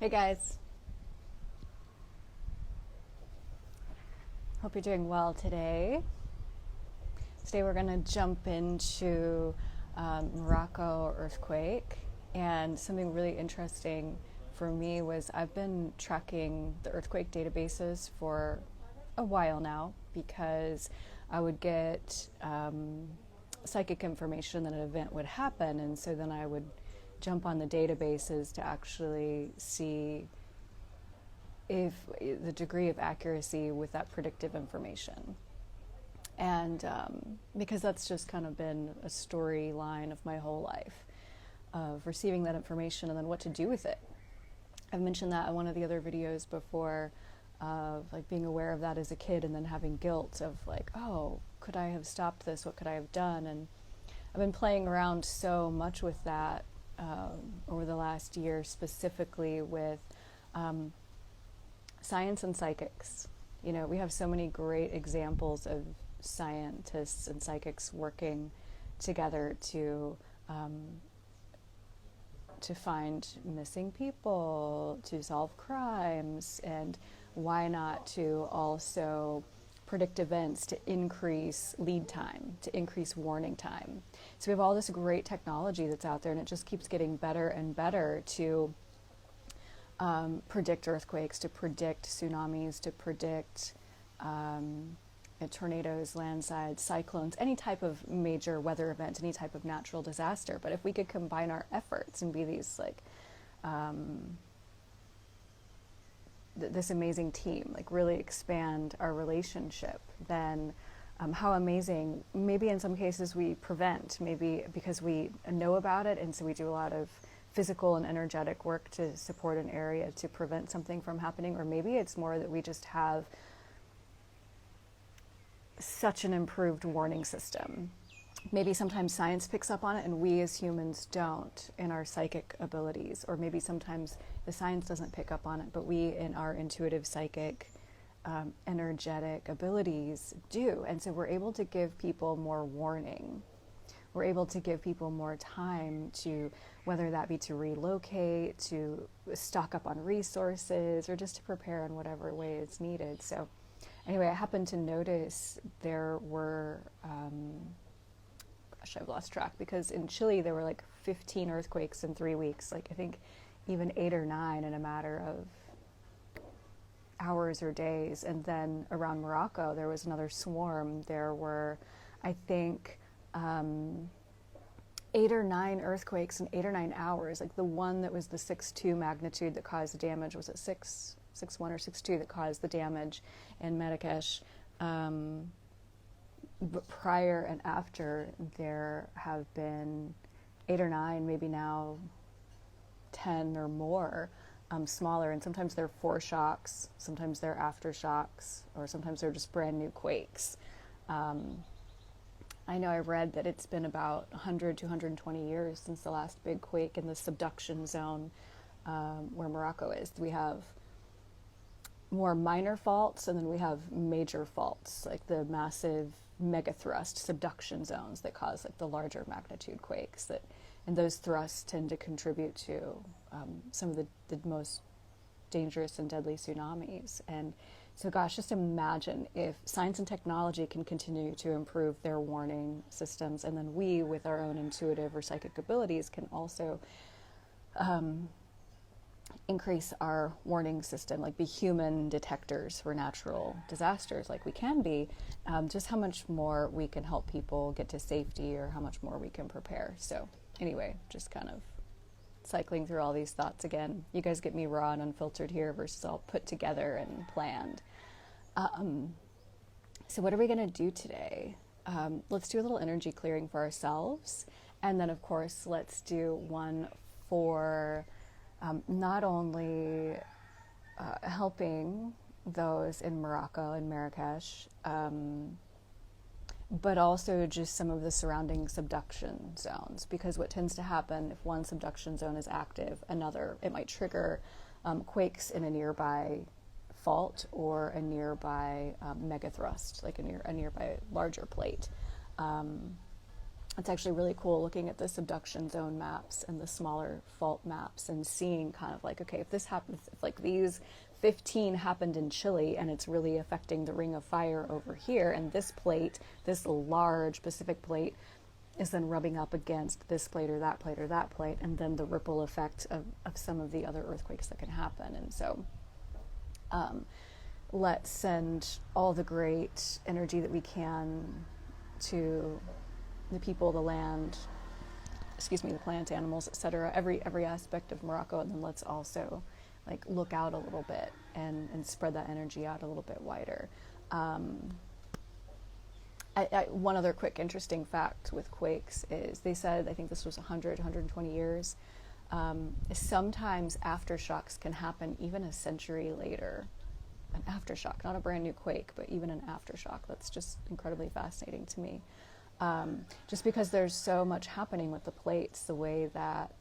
Hey guys, hope you're doing well today. Today we're going to jump into Morocco earthquake, and something really interesting for me was I've been tracking the earthquake databases for a while now because I would get psychic information that an event would happen, and so then I would jump on the databases to actually see if the degree of accuracy with that predictive information. And because that's just kind of been a storyline of my whole life of receiving that information and then what to do with it. I've mentioned that in one of the other videos before, of like being aware of that as a kid and then having guilt of like, oh, could I have stopped this? What could I have done? And I've been playing around so much with that over the last year, specifically with science and psychics. You know, we have so many great examples of scientists and psychics working together to find missing people, to solve crimes, and why not to also predict events to increase lead time, to increase warning time. So we have all this great technology that's out there, and it just keeps getting better and better to predict earthquakes, to predict tsunamis, to predict tornadoes, landslides, cyclones, any type of major weather event, any type of natural disaster. But if we could combine our efforts and be these like this amazing team, like really expand our relationship, then how amazing. Maybe in some cases we prevent, maybe because we know about it, and so we do a lot of physical and energetic work to support an area to prevent something from happening. Or maybe it's more that we just have such an improved warning system. Maybe sometimes science picks up on it and we as humans don't in our psychic abilities. Or maybe sometimes the science doesn't pick up on it, but we in our intuitive, psychic, energetic abilities do. And so we're able to give people more warning. We're able to give people more time to, whether that be to relocate, to stock up on resources, or just to prepare in whatever way it's needed. So anyway, I happened to notice there were, I've lost track, because in Chile there were like 15 earthquakes in 3 weeks, like I think even 8 or 9 in a matter of hours or days. And then around Morocco there was another swarm. There were, I think, 8 or 9 earthquakes in 8 or 9 hours. Like the one that was the 6.2 magnitude that caused the damage, was it 6.1 or 6.2 that caused the damage in Marrakesh. But prior and after, there have been 8 or 9, maybe now 10 or more, smaller, and sometimes they're foreshocks, sometimes they're aftershocks, or sometimes they're just brand new quakes. I know I read that it's been about 100 to 120 years since the last big quake in the subduction zone where Morocco is. We have more minor faults, and then we have major faults, like the massive megathrust subduction zones that cause like the larger magnitude quakes. And those thrusts tend to contribute to some of the most dangerous and deadly tsunamis. And so, gosh, just imagine if science and technology can continue to improve their warning systems, and then we, with our own intuitive or psychic abilities, can also increase our warning system, like be human detectors for natural disasters like we can be, just how much more we can help people get to safety, or how much more we can prepare. So anyway, just kind of cycling through all these thoughts again. You guys get me raw and unfiltered here versus all put together and planned. So what are we going to do today? Let's do a little energy clearing for ourselves. And then, of course, let's do one for not only helping those in Morocco and Marrakesh, but also just some of the surrounding subduction zones. Because what tends to happen if one subduction zone is active, another, it might trigger quakes in a nearby fault or a nearby megathrust, like a nearby larger plate. It's actually really cool looking at the subduction zone maps and the smaller fault maps and seeing kind of like, okay, if this happens, if like these 15 happened in Chile and it's really affecting the ring of fire over here, and this plate, this large Pacific plate, is then rubbing up against this plate or that plate or that plate, and then the ripple effect of some of the other earthquakes that can happen. And so let's send all the great energy that we can to the people, the land, the plants, animals, etc., every aspect of Morocco, and then let's also like look out a little bit and spread that energy out a little bit wider. One other quick interesting fact with quakes is they said, I think this was 100, 120 years, sometimes aftershocks can happen even a century later. An aftershock, not a brand new quake, but even an aftershock. That's just incredibly fascinating to me. Just because there's so much happening with the plates, the way that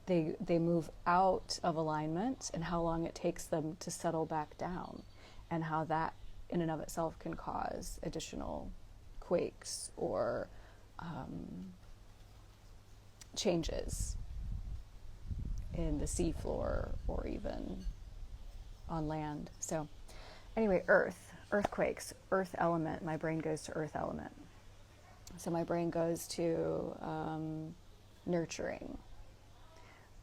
they move out of alignment and how long it takes them to settle back down, and how that in and of itself can cause additional quakes or changes in the seafloor or even on land. So anyway, earthquakes, earth element, my brain goes to earth element. So my brain goes to nurturing,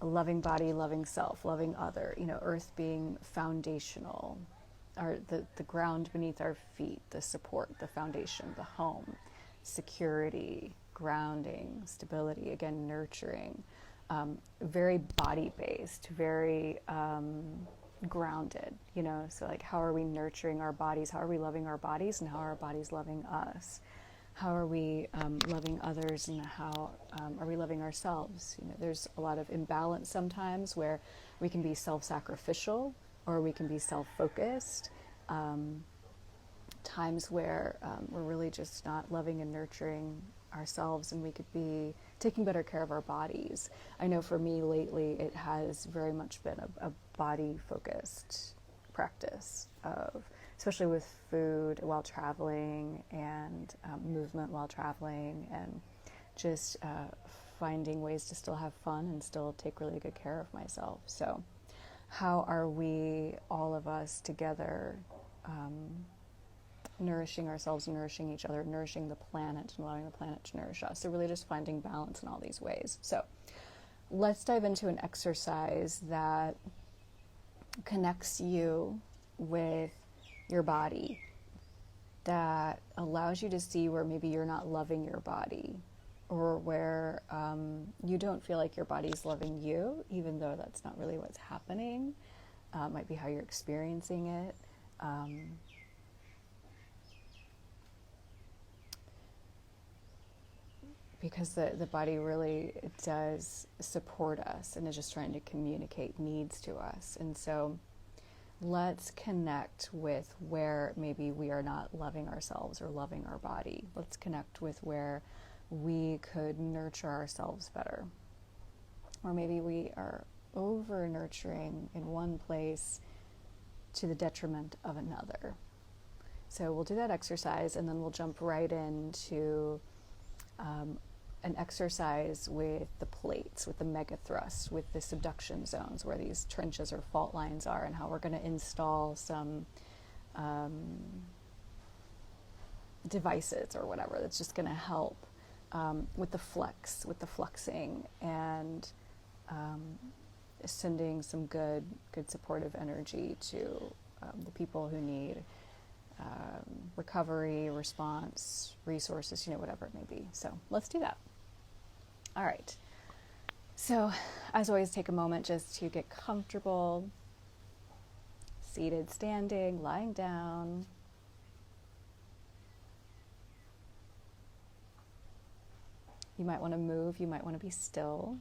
a loving body, loving self, loving other, earth being foundational, or the ground beneath our feet, the support, the foundation, the home, security, grounding, stability, again, nurturing, very body-based, very grounded, so like how are we nurturing our bodies, how are we loving our bodies, and how are our bodies loving us, how are we loving others, and how are we loving ourselves. There's a lot of imbalance sometimes where we can be self-sacrificial or we can be self-focused, times where we're really just not loving and nurturing ourselves, and we could be taking better care of our bodies. I know for me lately it has very much been a body-focused practice of, especially with food while traveling and movement while traveling, and just finding ways to still have fun and still take really good care of myself. So how are we, all of us together, nourishing ourselves, nourishing each other, nourishing the planet, and allowing the planet to nourish us? So really just finding balance in all these ways. So let's dive into an exercise that connects you with your body, that allows you to see where maybe you're not loving your body, or where you don't feel like your body's loving you, even though that's not really what's happening. Might be how you're experiencing it. Because the body really does support us and is just trying to communicate needs to us. And so let's connect with where maybe we are not loving ourselves or loving our body. Let's connect with where we could nurture ourselves better. Or maybe we are over nurturing in one place to the detriment of another. So we'll do that exercise, and then we'll jump right into an exercise with the plates, with the mega thrust, with the subduction zones, where these trenches or fault lines are, and how we're going to install some devices or whatever that's just going to help with the fluxing, and sending some good supportive energy to the people who need recovery, response, resources, whatever it may be. So let's do that. All right. So as always, take a moment just to get comfortable, seated, standing, lying down. You might want to move, you might want to be still.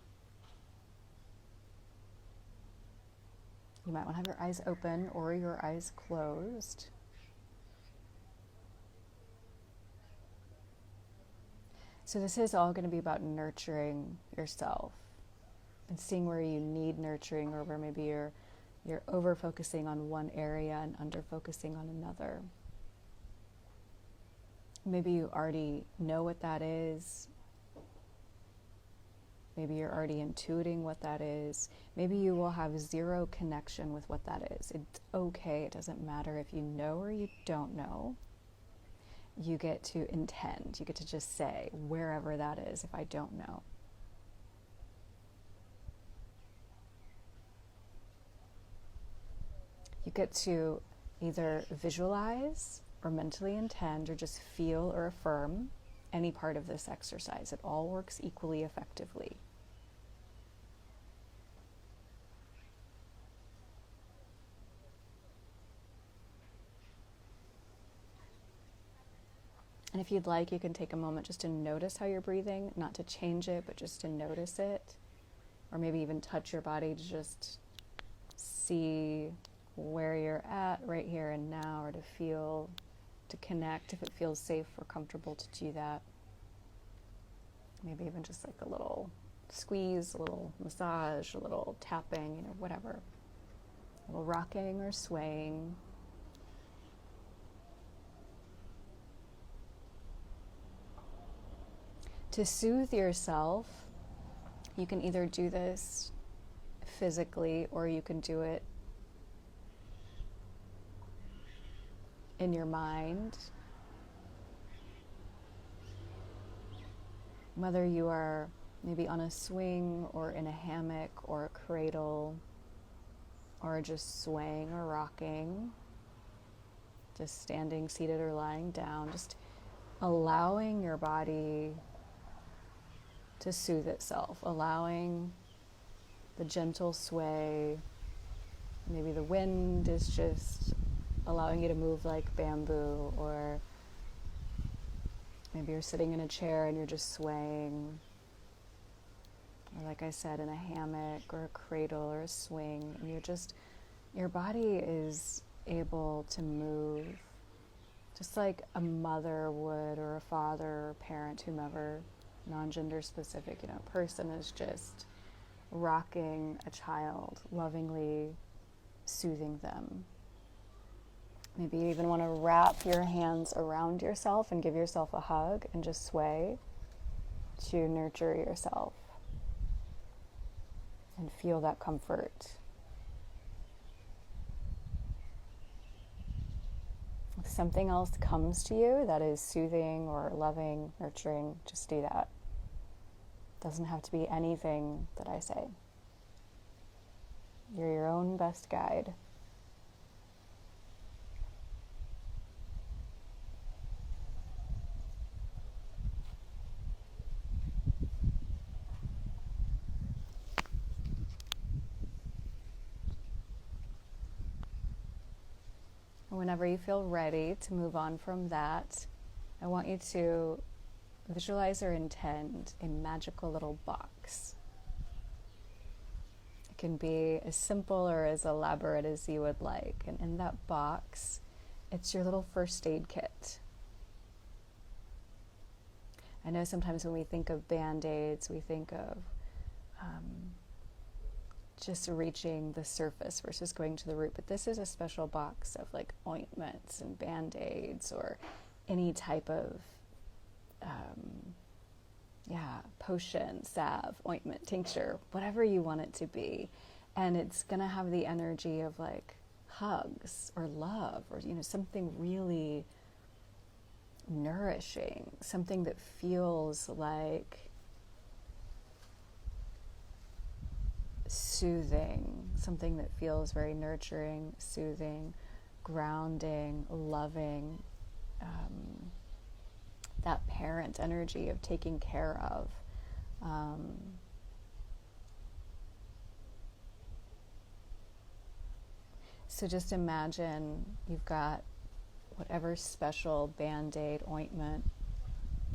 You might want to have your eyes open or your eyes closed. So this is all going to be about nurturing yourself and seeing where you need nurturing, or where maybe you're over-focusing on one area and under-focusing on another. Maybe you already know what that is. Maybe you're already intuiting what that is. Maybe you will have zero connection with what that is. It's okay. It doesn't matter if you know or you don't know. You get to intend. You get to just say wherever that is if I don't know. You get to either visualize or mentally intend or just feel or affirm any part of this exercise. It all works equally effectively. And if you'd like, you can take a moment just to notice how you're breathing, not to change it, but just to notice it. Or maybe even touch your body to just see where you're at right here and now, or to feel, to connect if it feels safe or comfortable to do that. Maybe even just like a little squeeze, a little massage, a little tapping, whatever. A little rocking or swaying. To soothe yourself, you can either do this physically or you can do it in your mind. Whether you are maybe on a swing or in a hammock or a cradle or just swaying or rocking, just standing, seated, or lying down, just allowing your body to soothe itself, allowing the gentle sway. Maybe the wind is just allowing you to move like bamboo, or maybe you're sitting in a chair and you're just swaying, or like I said, in a hammock or a cradle or a swing, and your body is able to move just like a mother would, or a father or parent, whomever, non-gender specific, person is just rocking a child, lovingly soothing them. Maybe you even want to wrap your hands around yourself and give yourself a hug and just sway to nurture yourself and feel that comfort. If something else comes to you that is soothing or loving, nurturing, just do that. Doesn't have to be anything that I say. You're your own best guide. Whenever you feel ready to move on from that, I want you to visualize or intend a magical little box. It can be as simple or as elaborate as you would like. And in that box, it's your little first aid kit. I know sometimes when we think of Band-Aids, we think of just reaching the surface versus going to the root. But this is a special box of like ointments and Band-Aids or any type of potion, salve, ointment, tincture, whatever you want it to be. And it's going to have the energy of like hugs or love or, something really nourishing, something that feels like soothing, something that feels very nurturing, soothing, grounding, loving, that parent energy of taking care of. So just imagine you've got whatever special Band-Aid, ointment,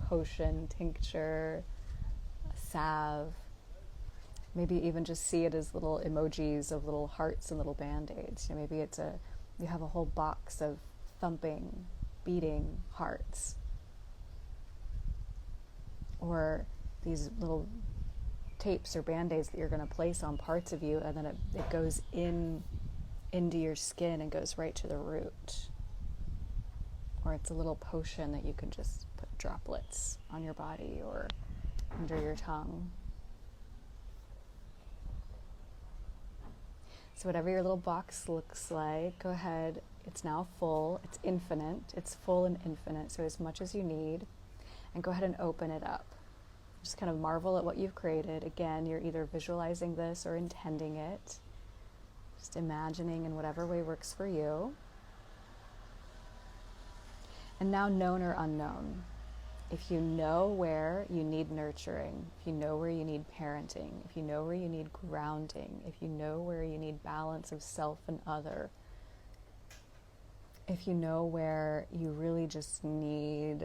potion, tincture, salve. Maybe even just see it as little emojis of little hearts and little Band-Aids. Maybe you have a whole box of thumping, beating hearts. Or these little tapes or Band-Aids that you're going to place on parts of you, and then it goes into your skin and goes right to the root. or it's a little potion that you can just put droplets on your body or under your tongue. So whatever your little box looks like, go ahead. It's now full. It's infinite. It's full and infinite, so as much as you need. And go ahead and open it up. Just kind of marvel at what you've created. Again, you're either visualizing this or intending it. Just imagining in whatever way works for you. And now, known or unknown. If you know where you need nurturing, if you know where you need parenting, if you know where you need grounding, if you know where you need balance of self and other, if you know where you really just need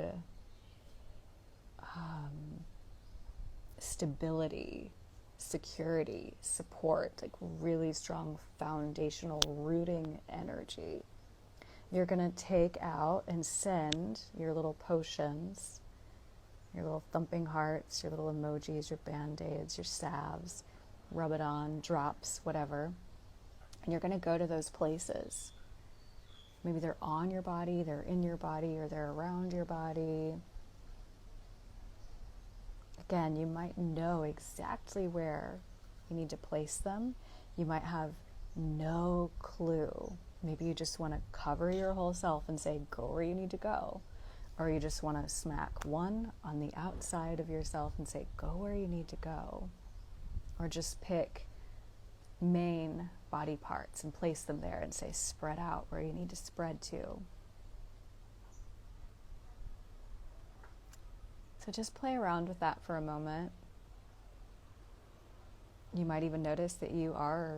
stability, security, support, like really strong foundational rooting energy, you're going to take out and send your little potions, your little thumping hearts, your little emojis, your band-aids, your salves, rub it on, drops, whatever. And you're going to go to those places. Maybe they're on your body, they're in your body, or they're around your body. Again, you might know exactly where you need to place them. You might have no clue. Maybe you just want to cover your whole self and say, go where you need to go. Or you just want to smack one on the outside of yourself and say, go where you need to go. Or just pick main body parts and place them there and say, spread out where you need to spread to. So just play around with that for a moment. You might even notice that you are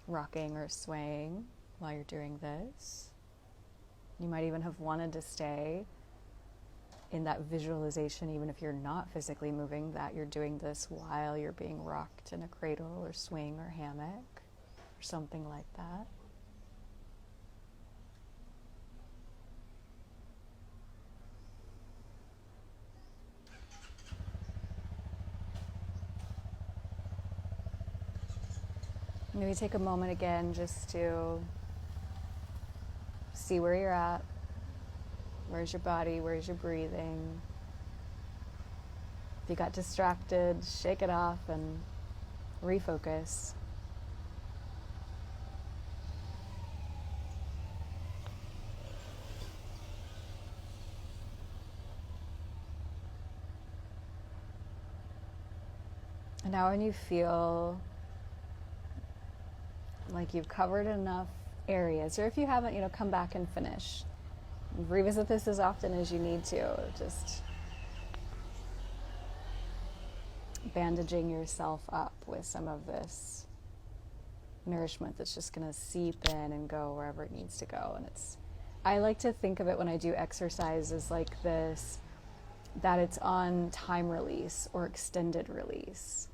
rocking or swaying while you're doing this. You might even have wanted to stay in that visualization, even if you're not physically moving, that you're doing this while you're being rocked in a cradle or swing or hammock or something like that. Maybe take a moment again just to see where you're at. Where's your body? Where's your breathing? If you got distracted, shake it off and refocus. And now when you feel like you've covered enough areas, or if you haven't, come back and finish. Revisit this as often as you need to. Just bandaging yourself up with some of this nourishment that's just going to seep in and go wherever it needs to go. And I like to think of it when I do exercises like this, that it's on time release or extended release.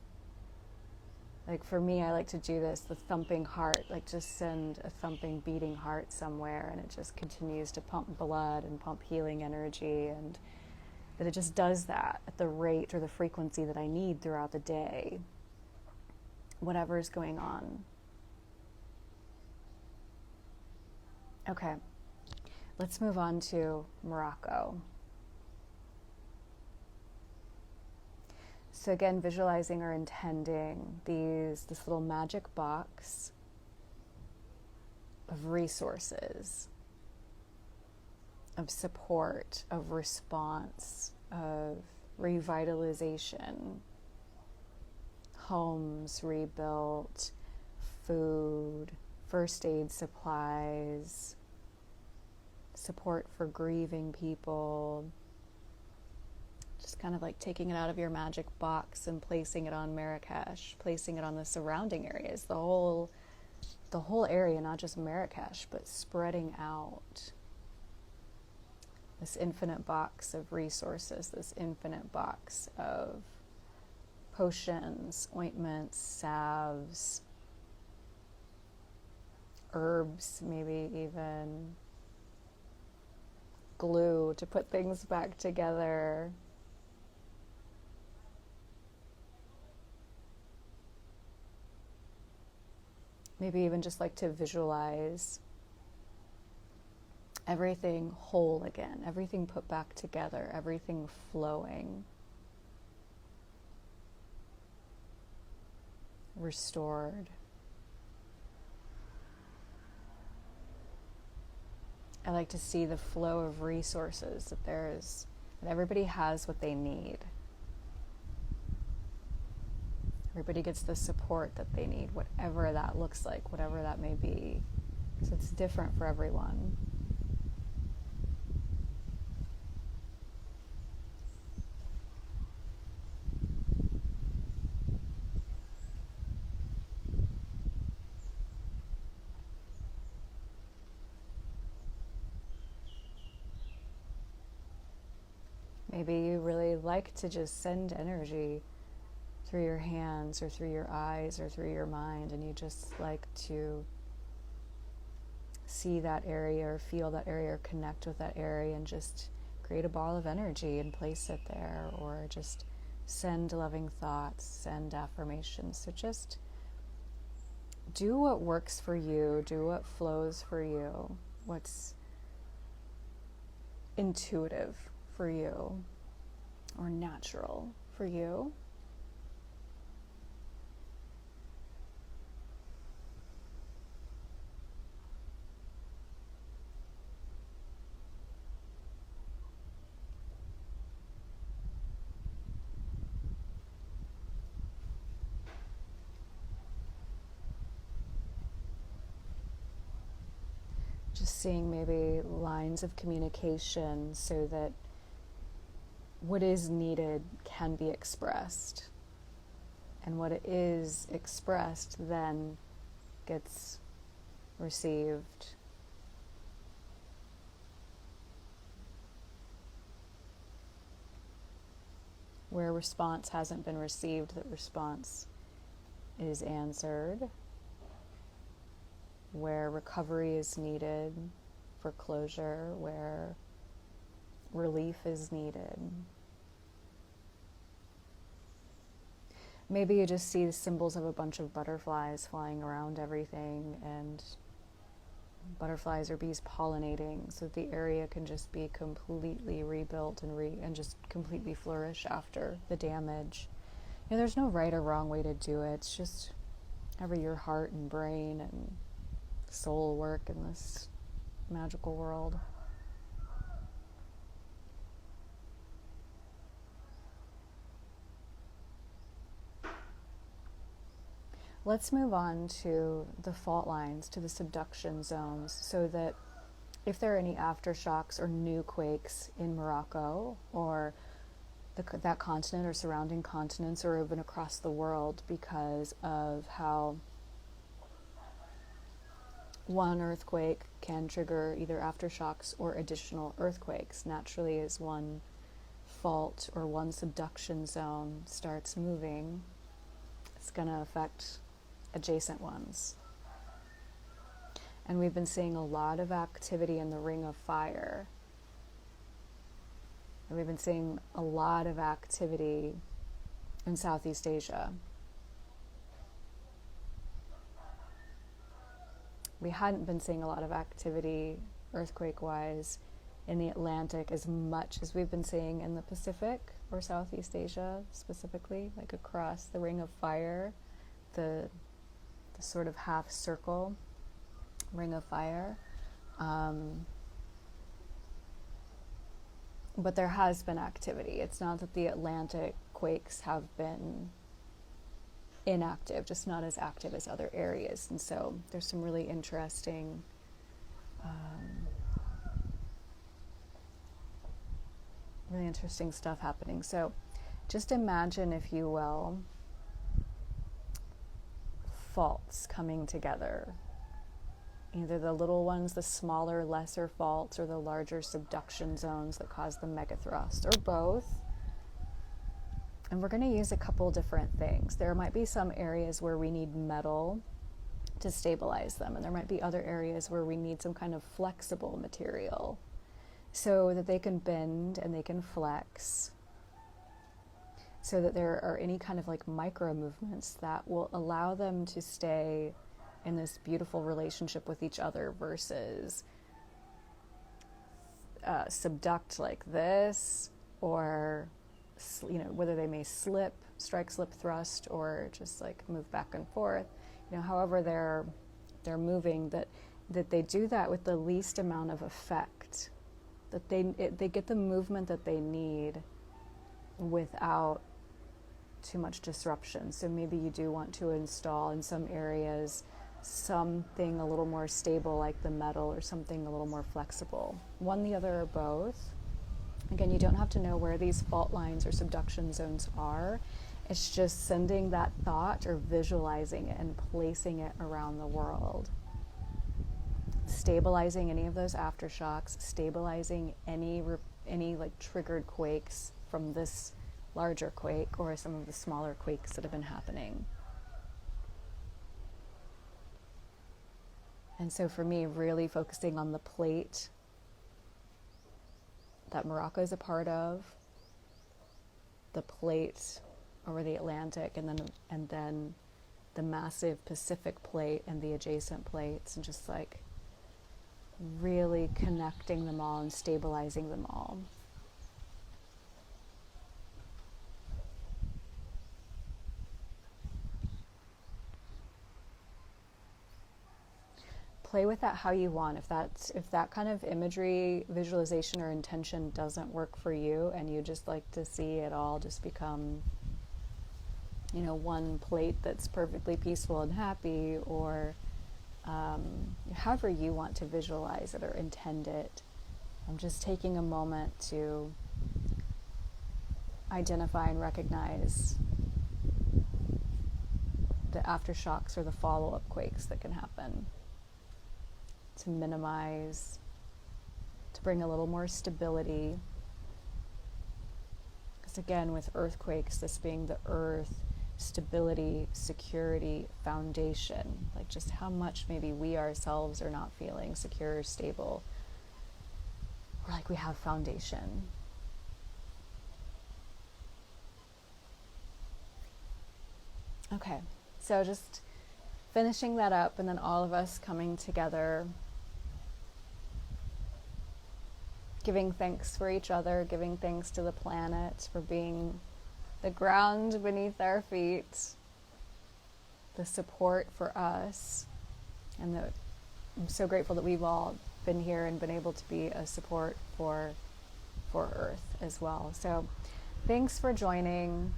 Like for me, I like to do this, the thumping heart, like just send a thumping, beating heart somewhere, and it just continues to pump blood and pump healing energy, and that it just does that at the rate or the frequency that I need throughout the day, whatever is going on. Okay, let's move on to Morocco. So again, visualizing or intending this little magic box of resources, of support, of response, of revitalization, homes rebuilt, food, first aid supplies, support for grieving people. Just kind of like taking it out of your magic box and placing it on Marrakesh, placing it on the surrounding areas, the whole area, not just Marrakesh, but spreading out. This infinite box of resources, this infinite box of potions, ointments, salves, herbs, maybe even glue to put things back together. Maybe even just like to visualize everything whole again, everything put back together, everything flowing, restored. I like to see the flow of resources, that everybody has what they need. Everybody gets the support that they need, whatever that looks like, whatever that may be. So it's different for everyone. Maybe you really like to just send energy through your hands or through your eyes or through your mind, and you just like to see that area or feel that area or connect with that area and just create a ball of energy and place it there, or just send loving thoughts, send affirmations. So just do what works for you, do what flows for you, what's intuitive for you or natural for you. Just seeing maybe lines of communication so that what is needed can be expressed, and what is expressed then gets received. Where response hasn't been received, that response is answered. Where recovery is needed for closure, where relief is needed. Maybe you just see the symbols of a bunch of butterflies flying around everything, and butterflies or bees pollinating, so that the area can just be completely rebuilt and just completely flourish after the damage. You know, there's no right or wrong way to do it. It's just however your heart and brain and soul work in this magical world. Let's move on to the fault lines, to the subduction zones, so that if there are any aftershocks or new quakes in Morocco or that continent or surrounding continents, or even across the world, because of how one earthquake can trigger either aftershocks or additional earthquakes. Naturally, as one fault or one subduction zone starts moving, it's going to affect adjacent ones. And we've been seeing a lot of activity in the Ring of Fire. And we've been seeing a lot of activity in Southeast Asia. We hadn't been seeing a lot of activity earthquake-wise in the Atlantic as much as we've been seeing in the Pacific or Southeast Asia specifically, like across the Ring of Fire, the sort of half circle Ring of Fire. But there has been activity. It's not that the Atlantic quakes have been inactive, just not as active as other areas. And so there's some really interesting stuff happening. So just imagine, if you will, faults coming together. Either the little ones, the smaller, lesser faults, or the larger subduction zones that cause the megathrust, or both. And we're going to use a couple different things. There might be some areas where we need metal to stabilize them, and there might be other areas where we need some kind of flexible material so that they can bend and they can flex, so that there are any kind of like micro movements that will allow them to stay in this beautiful relationship with each other, versus subduct like this, or whether they may slip, strike, slip, thrust, or just like move back and forth. However they're moving, that they do that with the least amount of effect, that they get the movement that they need without too much disruption. So maybe you do want to install in some areas something a little more stable, like the metal, or something a little more flexible. One, the other, or both. Again, you don't have to know where these fault lines or subduction zones are. It's just sending that thought or visualizing it and placing it around the world. Stabilizing any of those aftershocks, stabilizing any like triggered quakes from this larger quake or some of the smaller quakes that have been happening. And so for me, really focusing on the plate that Morocco is a part of, the plate over the Atlantic, and then the massive Pacific plate and the adjacent plates, and just like really connecting them all and stabilizing them all. Play with that how you want. If that kind of imagery, visualization, or intention doesn't work for you, and you just like to see it all just become, one plate that's perfectly peaceful and happy, or however you want to visualize it or intend it, I'm just taking a moment to identify and recognize the aftershocks or the follow-up quakes that can happen, to minimize, to bring a little more stability. Because again, with earthquakes, this being the earth, stability, security, foundation, like just how much maybe we ourselves are not feeling secure or stable, or like we have foundation. Okay, so just finishing that up, and then all of us coming together, giving thanks for each other, giving thanks to the planet for being the ground beneath our feet, the support for us, and I'm so grateful that we've all been here and been able to be a support for Earth as well. So thanks for joining.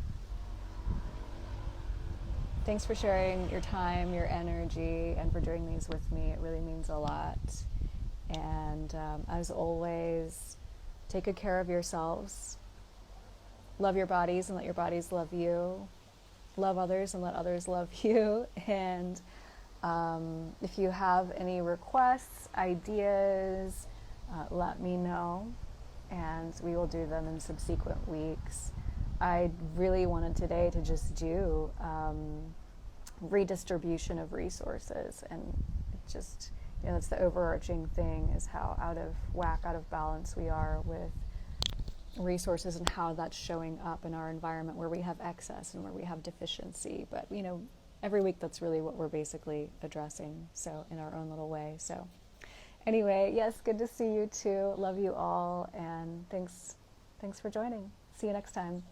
Thanks for sharing your time, your energy, and for doing these with me. It really means a lot. And as always, take good care of yourselves. Love your bodies and let your bodies love you. Love others and let others love you. And if you have any requests, ideas, let me know, and we will do them in subsequent weeks. I really wanted today to just do redistribution of resources, and it just, that's the overarching thing, is how out of whack, out of balance we are with resources, and how that's showing up in our environment where we have excess and where we have deficiency. But every week that's really what we're basically addressing, so in our own little way. So anyway, yes, good to see you too. Love you all, and thanks for joining. See you next time.